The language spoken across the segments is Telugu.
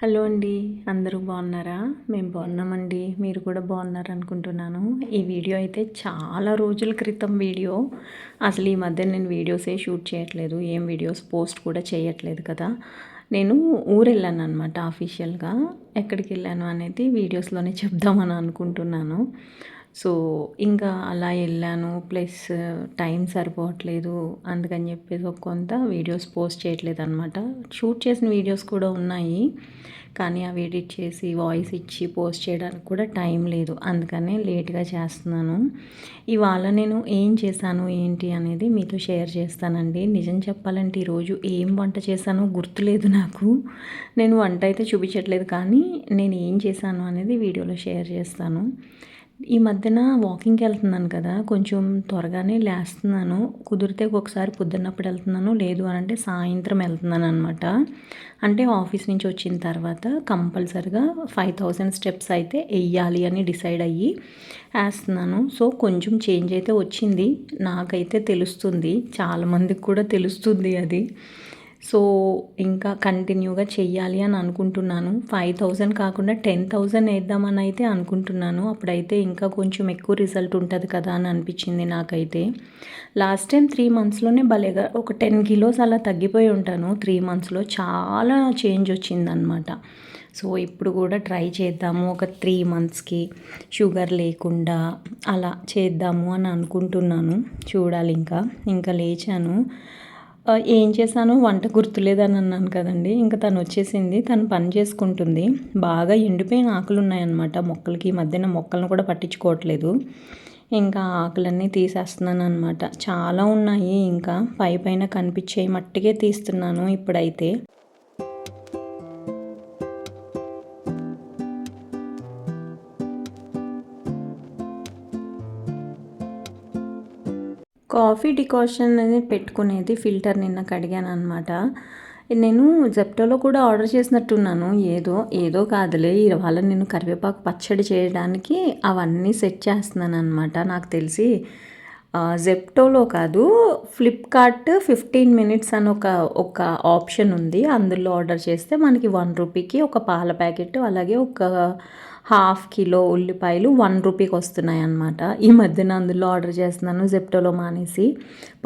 హలో అండి, అందరూ బాగున్నారా? మేము బాగున్నామండి. మీరు కూడా బాగున్నారు అనుకుంటున్నాను. ఈ వీడియో అయితే చాలా రోజుల క్రితం వీడియో. అసలు ఈ మధ్య నేను వీడియోసే షూట్ చేయట్లేదు, ఏం వీడియోస్ పోస్ట్ కూడా చేయట్లేదు కదా. నేను ఊరు వెళ్ళాను అనమాట ఆఫీషియల్గా. ఎక్కడికి వెళ్ళాను అనేది వీడియోస్లోనే చెప్దామని అనుకుంటున్నాను. సో ఇంకా అలా వెళ్ళాను, ప్లస్ టైం సరిపోవట్లేదు, అందుకని చెప్పేసి ఒక కొంత వీడియోస్ పోస్ట్ చేయట్లేదు అనమాట. షూట్ చేసిన వీడియోస్ కూడా ఉన్నాయి, కానీ అవి ఎడిట్ చేసి వాయిస్ ఇచ్చి పోస్ట్ చేయడానికి కూడా టైం లేదు, అందుకనే లేట్గా చేస్తున్నాను. ఇవాళ నేను ఏం చేశాను ఏంటి అనేది మీతో షేర్ చేస్తానండి. నిజం చెప్పాలంటే ఈరోజు ఏం వంట చేశానో గుర్తులేదు నాకు. నేను వంట అయితే చూపించట్లేదు, కానీ నేను ఏం చేశాను అనేది వీడియోలో షేర్ చేస్తాను. ఈ మధ్యన వాకింగ్కి వెళ్తున్నాను కదా, కొంచెం త్వరగానే లేస్తున్నాను. కుదిరితే ఒక్కొక్కసారి పొద్దున్నప్పుడు వెళ్తున్నాను, లేదు అని అంటే సాయంత్రం వెళ్తున్నాను అనమాట. అంటే ఆఫీస్ నుంచి వచ్చిన తర్వాత కంపల్సరిగా 5000 స్టెప్స్ అయితే వెయ్యాలి అని డిసైడ్ అయ్యి వేస్తున్నాను. సో కొంచెం చేంజ్ అయితే వచ్చింది, నాకైతే తెలుస్తుంది, చాలామందికి కూడా తెలుస్తుంది అది. సో ఇంకా కంటిన్యూగా చెయ్యాలి అని అనుకుంటున్నాను. 5000 కాకుండా 10,000 వేద్దామని అయితే అనుకుంటున్నాను. అప్పుడైతే ఇంకా కొంచెం ఎక్కువ రిజల్ట్ ఉంటుంది కదా అని అనిపించింది నాకైతే. లాస్ట్ టైం 3 మంత్స్లోనే భలేగా ఒక 10 కిలోస్ అలా తగ్గిపోయి ఉంటాను. 3 మంత్స్లో చాలా చేంజ్ వచ్చిందనమాట. సో ఇప్పుడు కూడా ట్రై చేద్దాము, ఒక 3 మంత్స్కి షుగర్ లేకుండా అలా చేద్దాము అని అనుకుంటున్నాను. చూడాలి. ఇంకా లేచాను. ఏం చేశాను వంట గుర్తులేదని అన్నాను కదండి. ఇంకా తను వచ్చేసింది, తను పని చేసుకుంటుంది. బాగా ఎండిపోయిన ఆకులు ఉన్నాయన్నమాట మొక్కలకి. ఈ మధ్యన మొక్కలను కూడా పట్టించుకోవట్లేదు. ఇంకా ఆకులన్నీ తీసేస్తున్నాను అనమాట. చాలా ఉన్నాయి, ఇంకా పైన కనిపించే మట్టికే తీస్తున్నాను ఇప్పుడైతే. కాఫీ డికాషన్ అనేది పెట్టుకునేది ఫిల్టర్ నిన్న కడిగాను అనమాట. నేను జెప్టోలో కూడా ఆర్డర్ చేసినట్టున్నాను. ఏదో కాదులే, ఇవాళ నేను కరివేపాకు పచ్చడి చేయడానికి అవన్నీ సెట్ చేస్తున్నాను అనమాట. నాకు తెలిసి జెప్టోలో కాదు, ఫ్లిప్కార్ట్ 15 మినిట్స్ అని ఒక ఆప్షన్ ఉంది. అందులో ఆర్డర్ చేస్తే మనకి 1 రూపీకి ఒక పాల ప్యాకెట్, అలాగే ఒక 1/2 కిలో ఉల్లిపాయలు 1 రూపీకి వస్తున్నాయి అన్నమాట. ఈ మధ్యన అందులో ఆర్డర్ చేస్తున్నాను, జెప్టోలో మానేసి.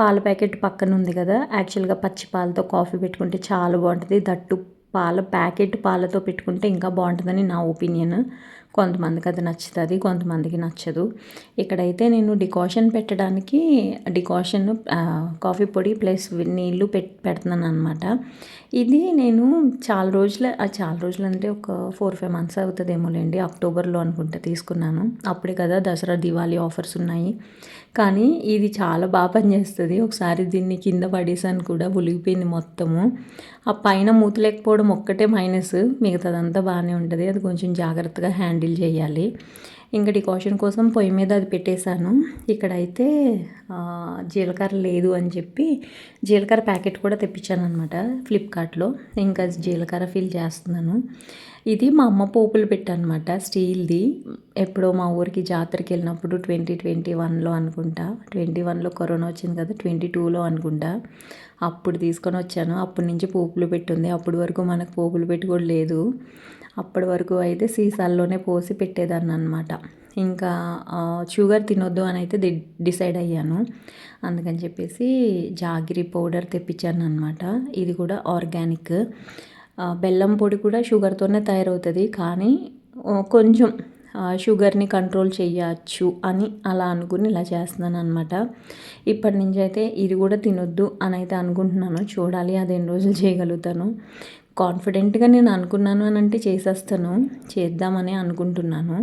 పాల ప్యాకెట్ పక్కన ఉంది కదా, యాక్చువల్గా పచ్చి పాలతో కాఫీ పెట్టుకుంటే చాలా బాగుంటుంది. దట్టు పాల ప్యాకెట్ పాలతో పెట్టుకుంటే ఇంకా బాగుంటుందని నా ఒపీనియన్. కొంతమందికి అది నచ్చుతుంది, కొంతమందికి నచ్చదు. ఇక్కడైతే నేను డికాషన్ పెట్టడానికి కాఫీ పొడి ప్లస్ నీళ్ళు పెడుతున్నాను అనమాట. ఇది నేను చాలా రోజులు అంటే ఒక 4-5 మంత్స్ అవుతుందేమోలేండి. అక్టోబర్లో అనుకుంటా తీసుకున్నాను. అప్పుడే కదా దసరా దివాళీ ఆఫర్స్ ఉన్నాయి. కానీ ఇది చాలా బాగా పనిచేస్తుంది. ఒకసారి దీన్ని కింద పడేసాను కూడా, ఒలిగిపోయింది మొత్తము. ఆ పైన మూత లేకపోవడం ఒక్కటే మైనస్, మిగతాదంతా బాగానే ఉంటుంది. అది కొంచెం జాగ్రత్తగా హ్యాండిల్ చేయాలి. ఇంకా డికాషన్ కోసం పొయ్యి మీద అది పెట్టేశాను. ఇక్కడైతే జీలకర్ర లేదు అని చెప్పి జీలకర్ర ప్యాకెట్ కూడా తెప్పించాను అనమాట ఫ్లిప్కార్ట్లో. ఇంకా జీలకర్ర ఫిల్ చేస్తున్నాను. ఇది మా అమ్మ పోపులు పెట్టనమాట, స్టీల్ది. ఎప్పుడో మా ఊరికి జాతరకి వెళ్ళినప్పుడు 2021లో అనుకుంటా, 21లో కరోనా వచ్చింది కదా, 22లో అనుకుంటా, అప్పుడు తీసుకొని వచ్చాను. అప్పటి నుంచి పోపులు పెట్టుంది. అప్పటి వరకు మనకు పోపులు పెట్టి కూడా లేదు. అప్పటి వరకు అయితే సీసాల్లోనే పోసి పెట్టేదాన్ని అనమాట. ఇంకా షుగర్ తినొద్దు అని అయితే డిసైడ్ అయ్యాను. అందుకని చెప్పేసి జాగిరి పౌడర్ తెప్పించాను అనమాట. ఇది కూడా ఆర్గానిక్. బెల్లం పొడి కూడా షుగర్తోనే తయారవుతుంది, కానీ కొంచెం షుగర్ని కంట్రోల్ చేయచ్చు అని అలా అనుకుని ఇలా చేస్తున్నాను అనమాట. ఇప్పటి నుంచి అయితే ఇది కూడా తినొద్దు అని అయితే అనుకుంటున్నాను. చూడాలి అది ఎన్ని రోజులు చేయగలుగుతాను. కాన్ఫిడెంట్గా నేను అనుకున్నాను అని అంటే చేసేస్తాను, చేద్దామని అనుకుంటున్నాను.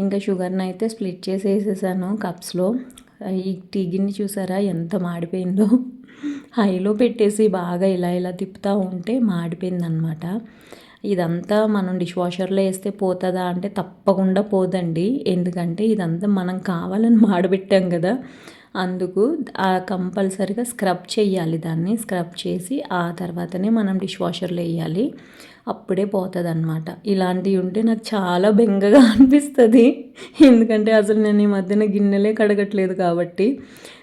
ఇంకా షుగర్ని అయితే స్ప్లిట్ చేసి వేసేసాను కప్స్లో. ఈ టీ గిన్నె చూసారా ఎంత మాడిపోయిందో. హైలో పెట్టేసి బాగా ఇలా తిప్పుతూ ఉంటే మాడిపోయిందనమాట. ఇదంతా మనం డిష్ వాషర్లో వేస్తే పోతుందా అంటే తప్పకుండా పోదండి. ఎందుకంటే ఇదంతా మనం కావాలని మాడబెట్టాం కదా, అందుకు కంపల్సరీగా స్క్రబ్ చేయాలి. దాన్ని స్క్రబ్ చేసి ఆ తర్వాతనే మనం డిష్ వాషర్లో వేయాలి, అప్పుడే పోతుంది అనమాట. ఇలాంటివి ఉంటే నాకు చాలా బెంగగా అనిపిస్తుంది. ఎందుకంటే అసలు నేను ఈ మధ్యన గిన్నెలే కడగట్లేదు కాబట్టి.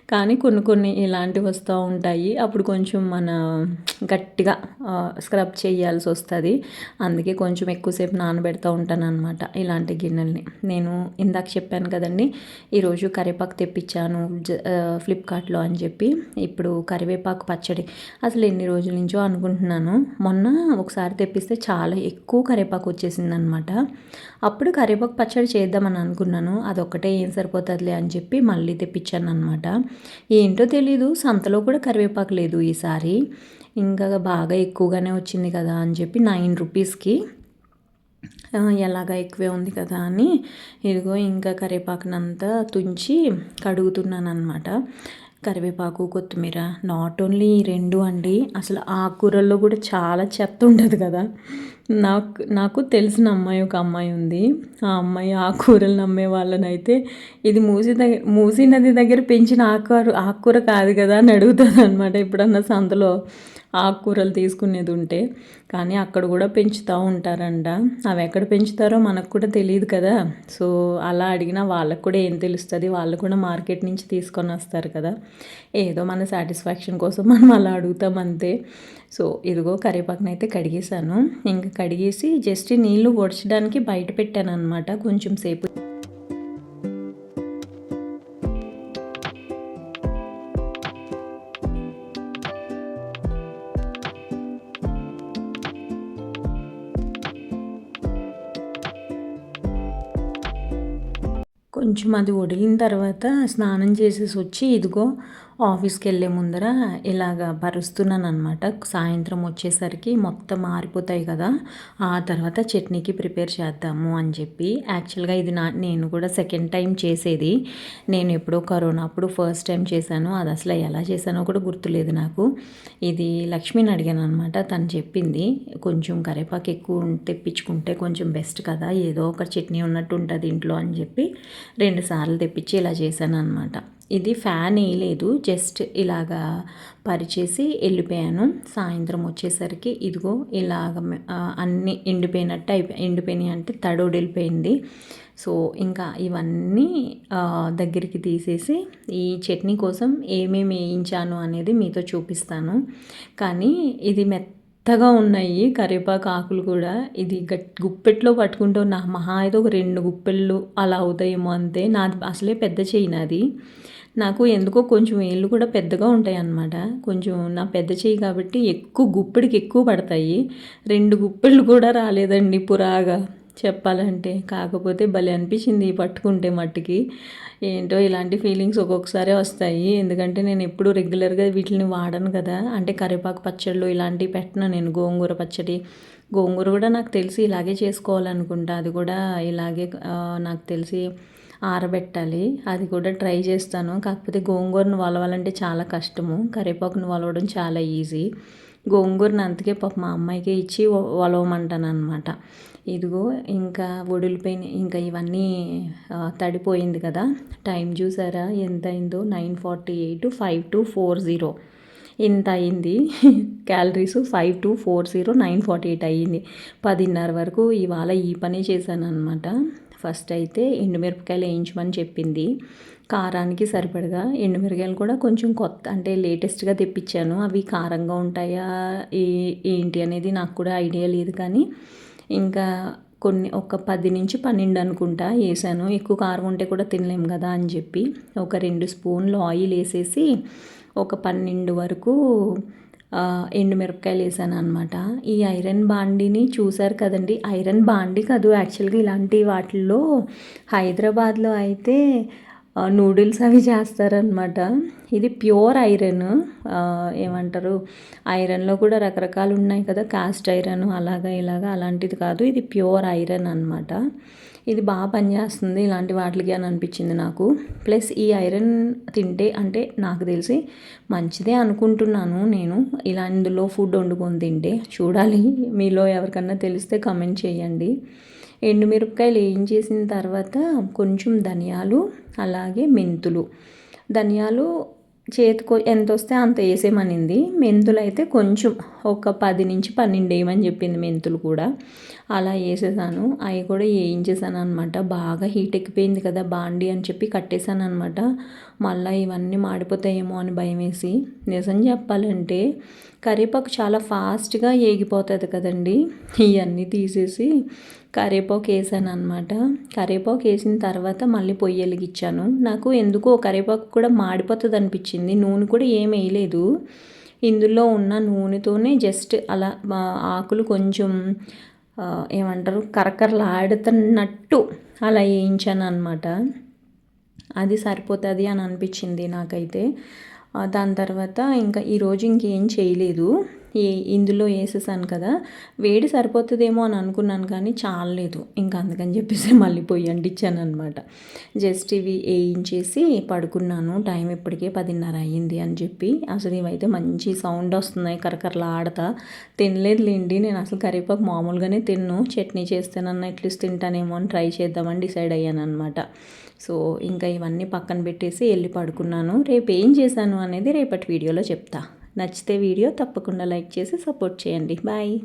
కానీ కొన్ని ఇలాంటివి వస్తూ ఉంటాయి. అప్పుడు కొంచెం మన గట్టిగా స్క్రబ్ చేయాల్సి వస్తుంది. అందుకే కొంచెం ఎక్కువసేపు నానబెడతా ఉంటానన్నమాట ఇలాంటి గిన్నెల్ని. నేను ఇందాక చెప్పాను కదండి, ఈరోజు కరివేపాకు తెప్పించాను ఫ్లిప్కార్ట్లో అని చెప్పి. ఇప్పుడు కరివేపాకు పచ్చడి అసలు ఎన్ని రోజుల నుంచో అనుకుంటున్నాను. మొన్న ఒకసారి తెప్పిస్తే చాలా ఎక్కువ కరివేపాకు వచ్చేసిందనమాట. అప్పుడు కరివేపాకు పచ్చడి చేద్దామని అనుకున్నాను. అదొక్కటే ఏం సరిపోతుందిలే అని చెప్పి మళ్ళీ తెప్పించాను అనమాట. ఏంటో తెలీదు, సంతలో కూడా కరివేపాకు లేదు ఈసారి. ఇంకా బాగా ఎక్కువగానే వచ్చింది కదా అని చెప్పి 9 రూపీస్కి ఎలాగా ఎక్కువే ఉంది కదా అని ఇదిగో ఇంకా కరివేపాకునంతా తుంచి కడుగుతున్నాను అనమాట. కరివేపాకు, కొత్తిమీర, నాట్ ఓన్లీ ఈ 2 అండి, అసలు ఆకుకూరల్లో కూడా చాలా చెత్త ఉంటుంది కదా. నాకు తెలిసిన అమ్మాయి, ఒక అమ్మాయి ఉంది. ఆ అమ్మాయి ఆకుకూరలు నమ్మే వాళ్ళనైతే ఇది మూసీ నది దగ్గర పెంచిన ఆకుకూర కాదు కదా అని అడుగుతుంది అనమాట ఎప్పుడన్నా సంతలో ఆకుకూరలు తీసుకునేది ఉంటే. కానీ అక్కడ కూడా పెంచుతూ ఉంటారంట. అవి ఎక్కడ పెంచుతారో మనకు కూడా తెలియదు కదా. సో అలా అడిగినా వాళ్ళకు కూడా ఏం తెలుస్తుంది, వాళ్ళు కూడా మార్కెట్ నుంచి తీసుకొని వస్తారు కదా. ఏదో మన సాటిస్ఫాక్షన్ కోసం మనం అలా అడుగుతాం అంతే. సో ఇదిగో కరివేపాకునైతే కడిగేసాను. ఇంకా కడిగేసి జస్ట్ నీళ్ళు ఒడచడానికి బయట పెట్టాను అనమాట కొంచెం సేపు. కొంచెం అది వడిలిన తర్వాత స్నానం చేసేసి వచ్చి ఇదిగో ఆఫీస్కి వెళ్ళే ముందర ఇలాగ పరుస్తున్నాను అనమాట. సాయంత్రం వచ్చేసరికి మొత్తం ఆరిపోతాయి కదా, ఆ తర్వాత చట్నీకి ప్రిపేర్ చేద్దాము అని చెప్పి. యాక్చువల్గా ఇది నేను కూడా సెకండ్ టైం చేసేది. నేను ఎప్పుడో కరోనా అప్పుడు ఫస్ట్ టైం చేశాను. అది అసలు ఎలా చేశానో కూడా గుర్తులేదు నాకు. ఇది లక్ష్మిని అడిగాను అనమాట. తను చెప్పింది కొంచెం కరివేపాకు ఎక్కువ తెప్పించుకుంటే కొంచెం బెస్ట్ కదా, ఏదో ఒక చట్నీ ఉన్నట్టు ఉంటుంది ఇంట్లో అని చెప్పి 2 సార్లు తెప్పించి ఇలా చేశాను అనమాట. ఇది ఫ్యాన్ వేయలేదు, జస్ట్ ఇలాగా పరిచేసి వెళ్ళిపోయాను. సాయంత్రం వచ్చేసరికి ఇదిగో ఇలాగ అన్నీ ఎండిపోయినాయి అంటే తడోడు వెళ్ళిపోయింది. సో ఇంకా ఇవన్నీ దగ్గరికి తీసేసి ఈ చట్నీ కోసం ఏమేమి వేయించాను అనేది మీతో చూపిస్తాను. కానీ ఇది మెత్తగా ఉన్నాయి కరివేపాకు ఆకులు కూడా. ఇది గుప్పెట్లో పట్టుకుంటూ నా మహా అయితే ఒక 2 గుప్పెళ్ళు అలా అవుతాయేమో అంతే. నాది అసలే పెద్ద చెయ్యి నాది. నాకు ఎందుకో కొంచెం వేళ్ళు కూడా పెద్దగా ఉంటాయి అన్నమాట. కొంచెం నా పెద్ద చెయ్యి కాబట్టి గుప్పెడికి ఎక్కువ పడతాయి. 2 గుప్పెళ్ళు కూడా రాలేదండి పురాగా చెప్పాలంటే. కాకపోతే భలే అనిపించింది పట్టుకుంటే మట్టికి. ఏంటో ఇలాంటి ఫీలింగ్స్ ఒక్కొక్కసారి వస్తాయి. ఎందుకంటే నేను ఎప్పుడు రెగ్యులర్గా వీటిని వాడను కదా. అంటే కరివేపాకు పచ్చళ్ళు ఇలాంటివి పెట్టను నేను. గోంగూర పచ్చడి, గోంగూర కూడా నాకు తెలిసి ఇలాగే చేసుకోవాలనుకుంటా. అది కూడా ఇలాగే నాకు తెలిసి ఆరబెట్టాలి. అది కూడా ట్రై చేస్తాను. కాకపోతే గోంగూరను వలవాలంటే చాలా కష్టము, కరివేపాకును వలవడం చాలా ఈజీ. గోంగూరను అందుకే మా అమ్మాయికి ఇచ్చి వలవమంటాను అనమాట. ఇదిగో ఇంకా వడిలిపోయినాయి. ఇంకా ఇవన్నీ తడిపోయింది కదా. టైం చూసారా ఎంత అయిందో, 9:48, 5:40 ఇంత అయింది. క్యాలరీస్ 5:40, 9:48 అయ్యింది. 10:30 వరకు ఇవాళ ఈ పని చేశాను అనమాట. ఫస్ట్ అయితే ఎండుమిరపకాయలు వేయించమని చెప్పింది. కారానికి సరిపడగా ఎండుమిరపకాయలు కూడా కొంచెం కొత్త అంటే లేటెస్ట్గా తెప్పించాను. అవి కారంగా ఉంటాయా ఏంటి అనేది నాకు కూడా ఐడియా లేదు. కానీ ఇంకా ఒక 10 నుంచి 12 అనుకుంటా వేసాను. ఎక్కువ కారం ఉంటే కూడా తినలేము కదా అని చెప్పి ఒక 2 స్పూన్లు ఆయిల్ వేసేసి ఒక 12 వరకు ఎండుమిరపకాయలు వేసాను అనమాట. ఈ ఐరన్ బాండీని చూసారు కదండి. ఐరన్ బాండీ కాదు యాక్చువల్గా, ఇలాంటి వాటిల్లో హైదరాబాద్లో అయితే నూడిల్స్ అవి చేస్తారనమాట. ఇది ప్యూర్ ఐరన్. ఏమంటారు, ఐరన్లో కూడా రకరకాలు ఉన్నాయి కదా, కాస్ట్ ఐరన్ ఇలాగా అలాంటిది కాదు. ఇది ప్యూర్ ఐరన్ అనమాట. ఇది బాగా పనిచేస్తుంది ఇలాంటి వాటికి అని అనిపించింది నాకు. ప్లస్ ఈ ఐరన్ తింటే అంటే నాకు తెలిసి మంచిదే అనుకుంటున్నాను నేను. ఇలా ఇందులో ఫుడ్ వండుకొని తింటే చూడాలి, మీలో ఎవరికన్నా తెలిస్తే కమెంట్ చేయండి. ఎండుమిరపకాయలు వేయించేసిన తర్వాత కొంచెం ధనియాలు, అలాగే మెంతులు. ధనియాలు చేతికో ఎంత వస్తే అంత వేసేమనింది. మెంతులు అయితే కొంచెం ఒక 10-12 వేయమని చెప్పింది మెంతులు కూడా. అలా వేసేసాను. అవి కూడా వేయించేసాను అనమాట. బాగా హీట్ ఎక్కిపోయింది కదా బాండి అని చెప్పి కట్టేశాను అనమాట. మళ్ళీ ఇవన్నీ మాడిపోతాయేమో అని భయం వేసి. నిజం చెప్పాలంటే కరివేపాకు చాలా ఫాస్ట్గా ఏగిపోతుంది కదండి. ఇవన్నీ తీసేసి కరివేపాకు వేసాను అనమాట. కరివేపాకు వేసిన తర్వాత మళ్ళీ పొయ్యి వెలిగించాను. నాకు ఎందుకో కరివేపాకు కూడా మాడిపోతుంది అనిపించింది. నూనె కూడా ఏం వేయలేదు. ఇందులో ఉన్న నూనెతోనే జస్ట్ అలా ఆకులు కొంచెం ఏమంటారు కరకరలాడుతున్నట్టు అలా వేయించాను అనమాట. అది సరిపోతుంది అని అనిపించింది నాకైతే. దాని తర్వాత ఇంకా ఈరోజు ఇంకేం చేయలేదు. ఇందులో వేసేసాను కదా, వేడి సరిపోతుందేమో అని అనుకున్నాను కానీ చాలలేదు. ఇంకా అందుకని చెప్పేసి మళ్ళీ పొయ్యి అంటించాను అనమాట. జస్ట్ ఇవి వేయించేసి పడుకున్నాను. టైం ఇప్పటికే 10:30 అయ్యింది అని చెప్పి. అసలు ఇవైతే మంచి సౌండ్ వస్తున్నాయి కరకరలా ఆడతా. తినలేదులేండి, నేను అసలు కరివేపాకు మామూలుగానే తిన్ను. చట్నీ చేస్తేనన్నా ఎట్లీస్ట్ తింటానేమో అని ట్రై చేద్దామని డిసైడ్ అయ్యాను అనమాట. సో ఇంకా ఇవన్నీ పక్కన పెట్టేసి వెళ్ళి పడుకున్నాను. రేపు ఏం చేశాను అనేది రేపటి వీడియోలో చెప్తా. నచ్చితే వీడియో తప్పకుండా లైక్ చేసి సపోర్ట్ చేయండి. బాయ్.